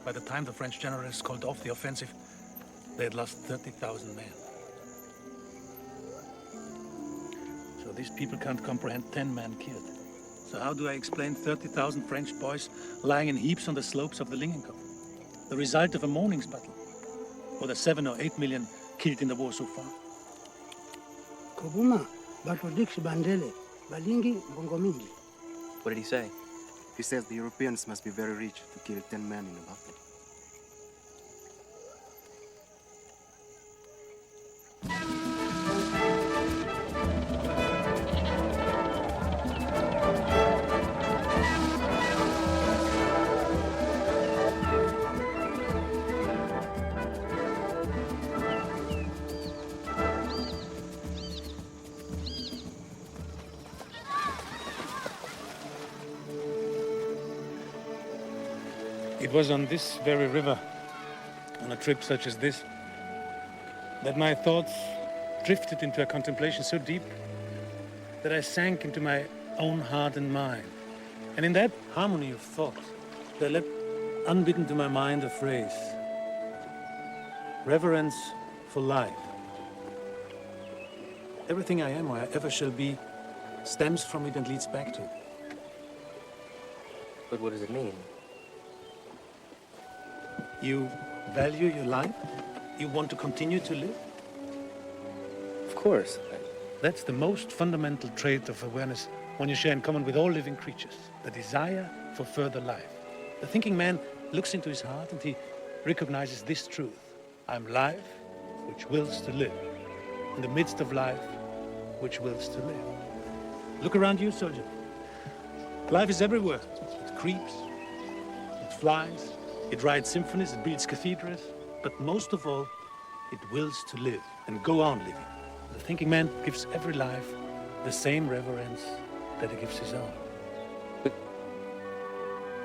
By the time the French generals called off the offensive, they had lost 30,000 men. So these people can't comprehend 10 men killed. So how do I explain 30,000 French boys lying in heaps on the slopes of the Lingenkopf? The result of a morning's battle? Or the 7 or 8 million killed in the war so far? Kobuma, batodix bandele, balingi bongo mingi. What did he say? He says the Europeans must be very rich to kill 10 men in a battle. It was on this very river, on a trip such as this, that my thoughts drifted into a contemplation so deep that I sank into my own heart and mind. And in that harmony of thought, there leapt unbidden to my mind a phrase: reverence for life. Everything I am or I ever shall be stems from it and leads back to it. But what does it mean? You value your life? You want to continue to live? Of course. That's the most fundamental trait of awareness one you share in common with all living creatures, the desire for further life. The thinking man looks into his heart and he recognizes this truth. I'm life, which wills to live. In the midst of life, which wills to live. Look around you, soldier. Life is everywhere. It creeps, it flies, it rides symphonies, it builds cathedrals, but most of all, it wills to live and go on living. The thinking man gives every life the same reverence that he gives his own. But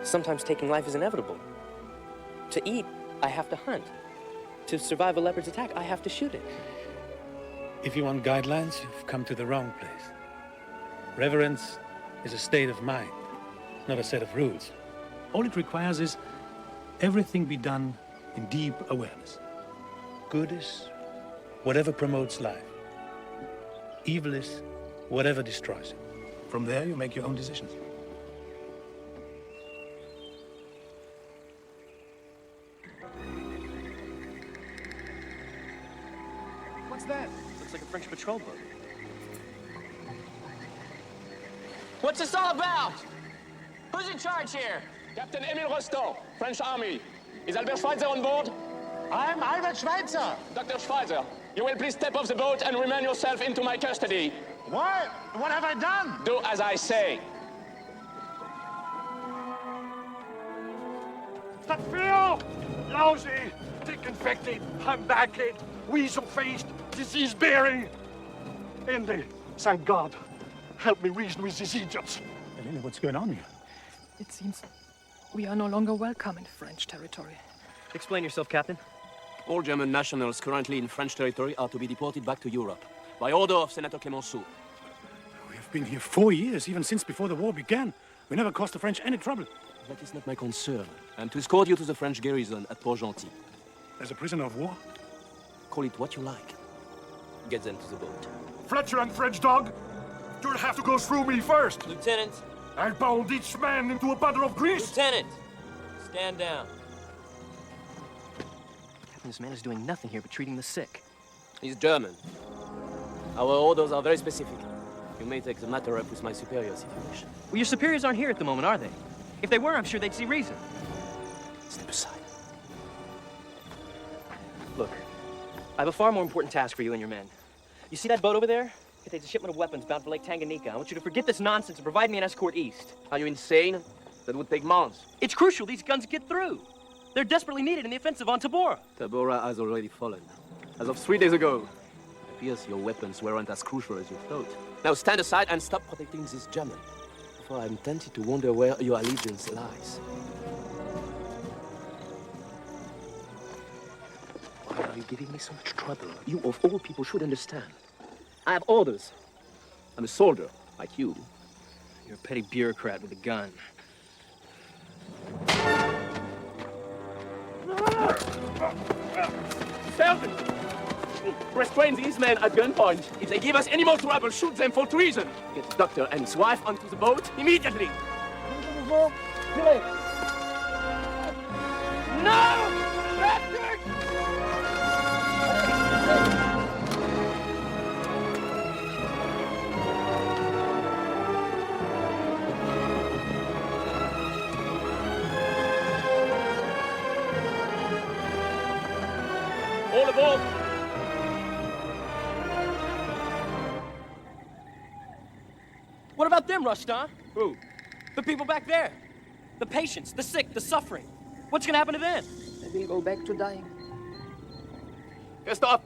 sometimes taking life is inevitable. To eat, I have to hunt. To survive a leopard's attack, I have to shoot it. If you want guidelines, you've come to the wrong place. Reverence is a state of mind, not a set of rules. All it requires is everything be done in deep awareness. Good is whatever promotes life. Evil is whatever destroys it. From there, you make your own decisions. What's that? Looks like a French patrol boat. What's this all about? Who's in charge here? Captain Emile Rostand, French Army. Is Albert Schweitzer on board? I'm Albert Schweitzer. Dr. Schweitzer, you will please step off the boat and remand yourself into my custody. What? What have I done? Do as I say. That Phil! Lousy, dick-infected, ham-backed, weasel-faced, disease-bearing. Indy, thank God. Help me reason with these idiots. Elena, what's going on here? It seems we are no longer welcome in French territory. Explain yourself, Captain. All German nationals currently in French territory are to be deported back to Europe by order of Senator Clemenceau. We have been here 4 years, even since before the war began. We never caused the French any trouble. That is not my concern. I am to escort you to the French garrison at Port-Gentil. As a prisoner of war? Call it what you like. Get them to the boat. Fletcher and French dog, you'll have to go through me first. Lieutenant. I'll bound each man into a bottle of grease. Lieutenant, stand down. Captain, this man is doing nothing here but treating the sick. He's German. Our orders are very specific. You may take the matter up with my superiors if you wish. Well, your superiors aren't here at the moment, are they? If they were, I'm sure they'd see reason. Step aside. Look, I have a far more important task for you and your men. You see that boat over there? It contains a shipment of weapons bound for Lake Tanganyika. I want you to forget this nonsense and provide me an escort east. Are you insane? That would take months. It's crucial these guns get through. They're desperately needed in the offensive on Tabora. Tabora has already fallen. As of 3 days ago. It appears your weapons weren't as crucial as you thought. Now stand aside and stop protecting this German. For I'm tempted to wonder where your allegiance lies. Why are you giving me so much trouble? You, of all people, should understand. I have orders. I'm a soldier, like you. You're a petty bureaucrat with a gun. Sergeant! Restrain these men at gunpoint. If they give us any more trouble, shoot them for treason. Get the doctor and his wife onto the boat immediately. No! All aboard! What about them, Rustan? Who? The people back there. The patients, the sick, the suffering. What's gonna happen to them? They will go back to dying. Stop!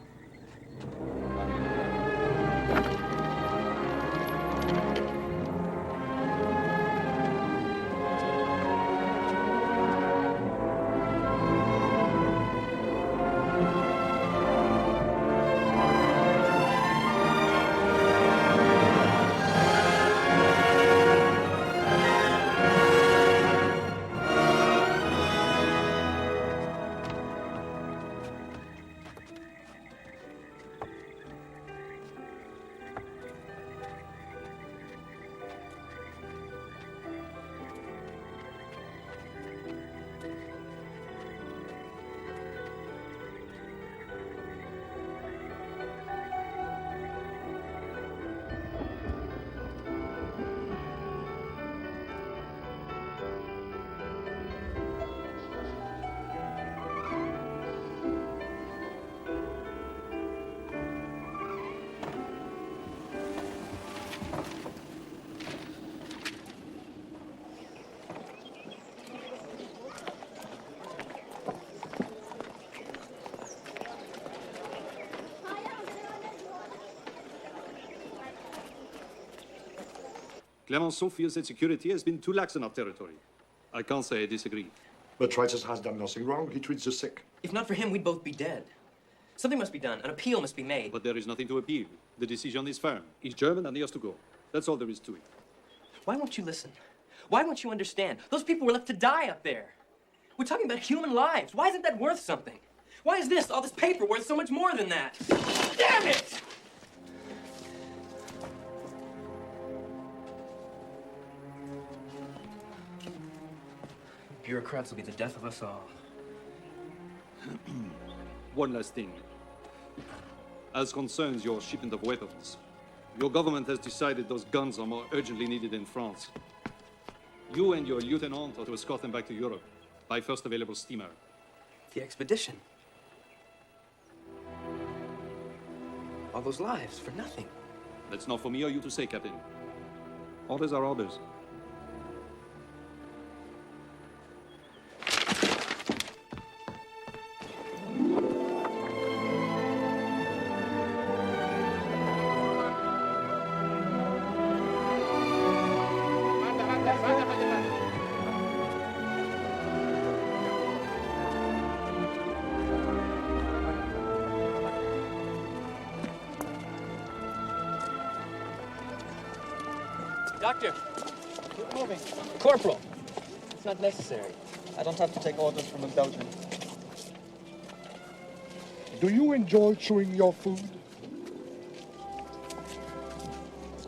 Clemenceau feels that security has been too lax in our territory. I can't say I disagree. But Francis has done nothing wrong. He treats the sick. If not for him, we'd both be dead. Something must be done. An appeal must be made. But there is nothing to appeal. The decision is firm. He's German and he has to go. That's all there is to it. Why won't you listen? Why won't you understand? Those people were left to die up there. We're talking about human lives. Why isn't that worth something? Why is this, all this paper, worth so much more than that? Damn it! Bureaucrats will be the death of us all. One last thing. As concerns your shipment of weapons, your government has decided those guns are more urgently needed in France. You and your lieutenant are to escort them back to Europe by first available steamer. The expedition. All those lives for nothing. That's not for me or you to say, Captain. Orders are orders. Doctor! Keep moving. Corporal! It's not necessary. I don't have to take orders from a Belgian. Do you enjoy chewing your food?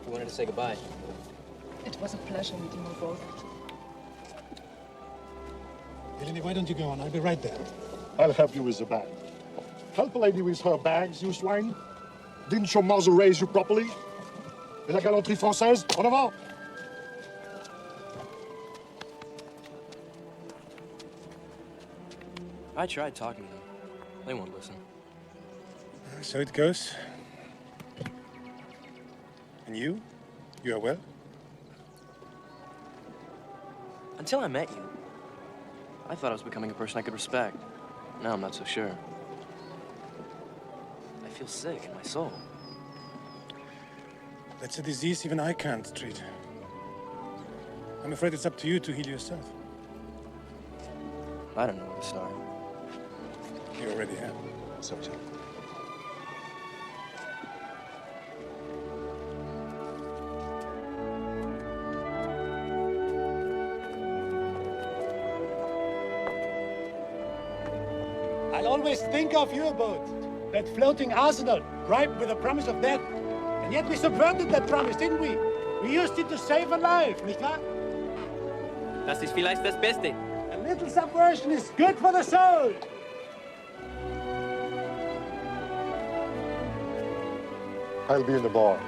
We wanted to say goodbye. It was a pleasure meeting you both. Eleni, why don't you go on? I'll be right there. I'll help you with the bag. Help a lady with her bags, you swine. Didn't your mother raise you properly? Et la galanterie française, en avant! I tried talking to them. They won't listen. So it goes. And you? You are well? Until I met you, I thought I was becoming a person I could respect. Now I'm not so sure. I feel sick in my soul. That's a disease even I can't treat. I'm afraid it's up to you to heal yourself. I don't know where to start. You already have. So. I'll always think of you about that floating arsenal, ripe with the promise of death. And yet we subverted that promise, didn't we? We used it to save a life, nicht wahr? Das ist vielleicht das Beste. A little subversion is good for the soul. I'll be in the bar.